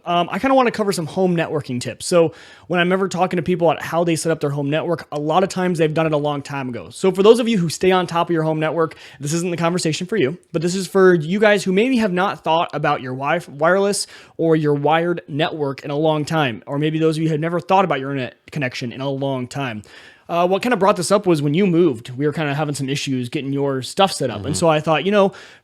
I kind of want to cover some home networking tips. So when I'm ever talking to people about how they set up their home network, a lot of times they've done it a long time ago. So for those of you who stay on top of your home network, this isn't the conversation for you, but this is for you guys who maybe have not thought about your wireless or your wired network in a long time, or maybe those of you who have never thought about your internet connection in a long time. What kind of brought this up was when you moved, we were kind of having some issues getting your stuff set up. And so I thought,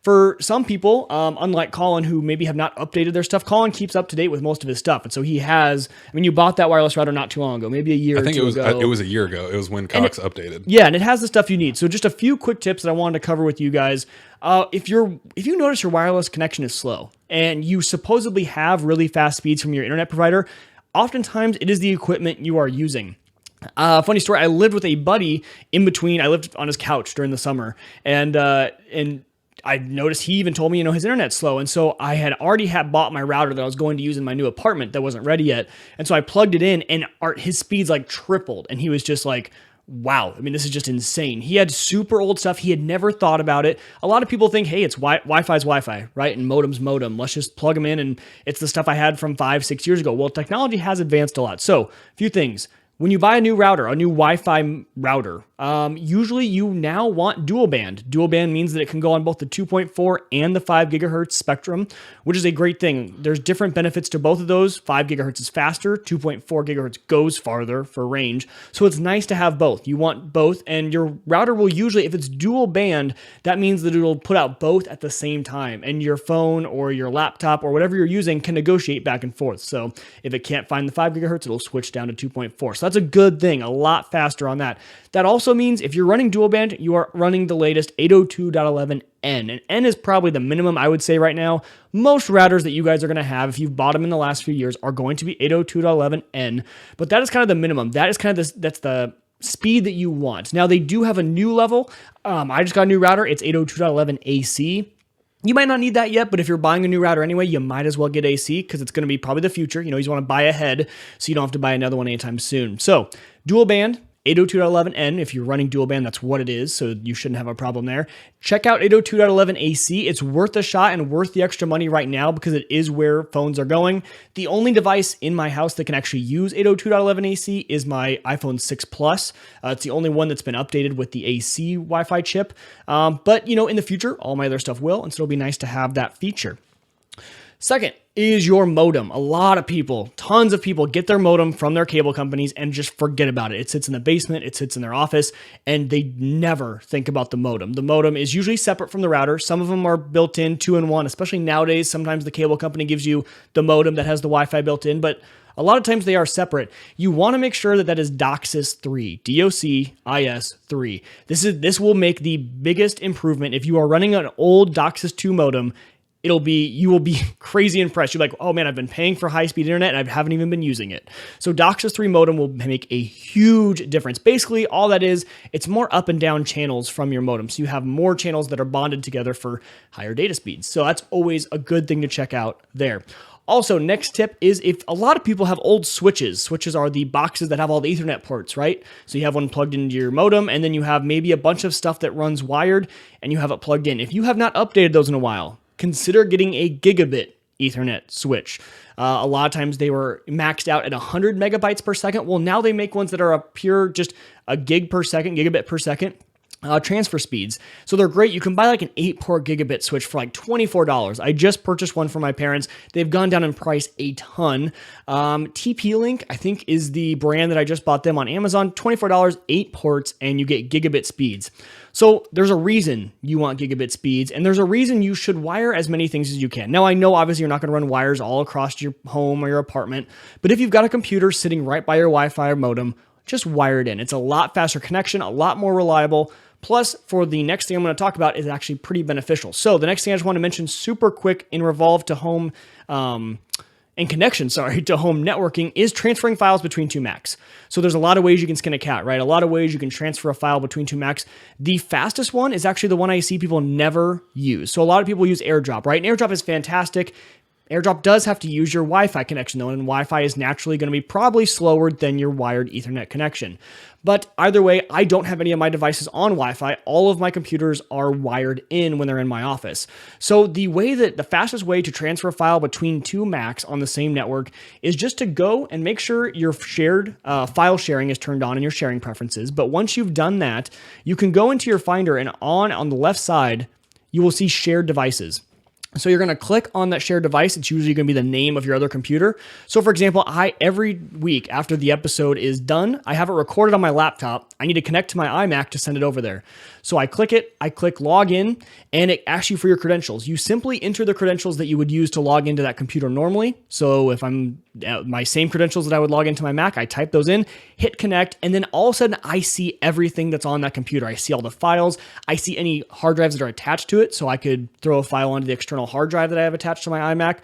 for some people, unlike Colin, who maybe have not updated their stuff, Colin keeps up to date with most of his stuff. And so he has, you bought that wireless router not too long ago, maybe a year or two ago. It was a year ago. It was when Cox updated. Yeah, and it has the stuff you need. So just a few quick tips that I wanted to cover with you guys. If you notice your wireless connection is slow and you supposedly have really fast speeds from your internet provider, oftentimes it is the equipment you are using. Funny story. I lived with a buddy in between. I lived on his couch during the summer, and I noticed he even told me, his internet's slow. And so I had already bought my router that I was going to use in my new apartment that wasn't ready yet. And so I plugged it in, and his speeds like tripled, and he was just like, wow. This is just insane. He had super old stuff. He had never thought about it. A lot of people think, hey, it's Wi-Fi's Wi-Fi, right? And modem's modem. Let's just plug them in. And it's the stuff I had from 5-6 years ago. Well, technology has advanced a lot. So a few things. When you buy a new router, a new Wi-Fi router, usually you now want dual band. Dual band means that it can go on both the 2.4 and the 5 gigahertz spectrum, which is a great thing. There's different benefits to both of those. 5 gigahertz is faster, 2.4 gigahertz goes farther for range. So it's nice to have both. You want both, and your router will usually, if it's dual band, that means that it'll put out both at the same time, and your phone or your laptop or whatever you're using can negotiate back and forth. So if it can't find the 5 gigahertz, it'll switch down to 2.4. So that's a good thing, a lot faster on that. That also means if you're running dual band, you are running the latest 802.11n. And N is probably the minimum, I would say right now. Most routers that you guys are going to have, if you've bought them in the last few years, are going to be 802.11n. But that is kind of the minimum. That is kind of that's the speed that you want. Now, they do have a new level. I just got a new router. It's 802.11 AC. You might not need that yet, but if you're buying a new router anyway, you might as well get AC because it's going to be probably the future. You want to buy ahead so you don't have to buy another one anytime soon. So dual band, 802.11n. If you're running dual band, that's what it is. So you shouldn't have a problem there. Check out 802.11 AC. It's worth a shot and worth the extra money right now because it is where phones are going. The only device in my house that can actually use 802.11 AC is my iPhone 6 Plus. It's the only one that's been updated with the AC Wi-Fi chip. But in the future, all my other stuff will, and so it'll be nice to have that feature. Second is your modem. A lot of people, tons of people get their modem from their cable companies and just forget about it. It sits in the basement, it sits in their office, and they never think about the modem. The modem is usually separate from the router. Some of them are built in 2-in-1, especially nowadays. Sometimes the cable company gives you the modem that has the Wi-Fi built in, but a lot of times they are separate. You want to make sure that is DOCSIS 3, DOCSIS 3. This will make the biggest improvement. If you are running an old DOCSIS 2 modem, you will be crazy impressed. You're like, oh man, I've been paying for high-speed internet and I haven't even been using it. So DOCSIS 3 modem will make a huge difference. Basically, all that is, it's more up and down channels from your modem. So you have more channels that are bonded together for higher data speeds. So that's always a good thing to check out there. Also, next tip is if a lot of people have old switches. Switches are the boxes that have all the Ethernet ports, right? So you have one plugged into your modem, and then you have maybe a bunch of stuff that runs wired, and you have it plugged in. If you have not updated those in a while, consider getting a Gigabit Ethernet switch. A lot of times they were maxed out at 100 megabytes per second. Well, now they make ones that are a pure just a gigabit per second. Transfer speeds. So they're great. You can buy like an 8-port gigabit switch for like $24. I just purchased one for my parents. They've gone down in price a ton. TP-Link, I think, is the brand that I just bought them on Amazon. $24, 8 ports, and you get gigabit speeds. So there's a reason you want gigabit speeds, and there's a reason you should wire as many things as you can. Now, I know obviously you're not going to run wires all across your home or your apartment, but if you've got a computer sitting right by your Wi-Fi or modem, just wire it in. It's a lot faster connection, a lot more reliable. Plus, for the next thing I'm going to talk about is actually pretty beneficial. So the next thing I just want to mention super quick in revolve to home and connection, to home networking is transferring files between two Macs. So there's a lot of ways you can skin a cat, right? A lot of ways you can transfer a file between two Macs. The fastest one is actually the one I see people never use. So a lot of people use AirDrop, right? And AirDrop is fantastic. AirDrop does have to use your Wi-Fi connection though, and Wi-Fi is naturally going to be probably slower than your wired Ethernet connection. But either way, I don't have any of my devices on Wi-Fi. All of my computers are wired in when they're in my office. So the fastest way to transfer a file between two Macs on the same network is just to go and make sure your shared file sharing is turned on in your sharing preferences. But once you've done that, you can go into your Finder, and on the left side, you will see shared devices. So you're going to click on that shared device. It's usually going to be the name of your other computer. So for example, every week after the episode is done, I have it recorded on my laptop. I need to connect to my iMac to send it over there. So I click it, I click log in, and it asks you for your credentials. You simply enter the credentials that you would use to log into that computer normally. So if I'm my same credentials that I would log into my Mac, I type those in, hit connect, and then all of a sudden I see everything that's on that computer. I see all the files. I see any hard drives that are attached to it. So I could throw a file onto the external hard drive that I have attached to my iMac.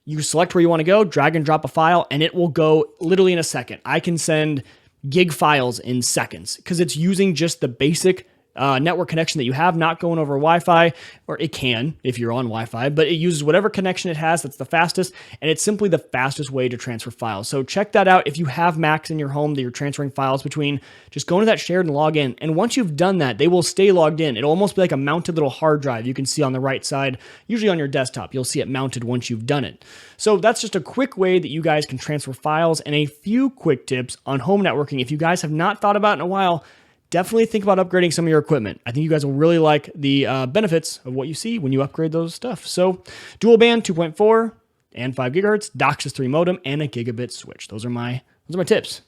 You select where you want to go, drag and drop a file, and it will go literally in a second. I can send gig files in seconds because it's using just the basic network connection that you have, not going over Wi-Fi, or it can if you're on Wi-Fi, but it uses whatever connection it has that's the fastest, and it's simply the fastest way to transfer files. So check that out. If you have Macs in your home that you're transferring files between, just go into that shared and log in. And once you've done that, they will stay logged in. It'll almost be like a mounted little hard drive you can see on the right side, usually on your desktop. You'll see it mounted once you've done it. So that's just a quick way that you guys can transfer files and a few quick tips on home networking. If you guys have not thought about it in a while, definitely think about upgrading some of your equipment. I think you guys will really like the benefits of what you see when you upgrade those stuff. So dual band 2.4 and 5 gigahertz, DOCSIS 3 modem, and a gigabit switch. Those are my tips.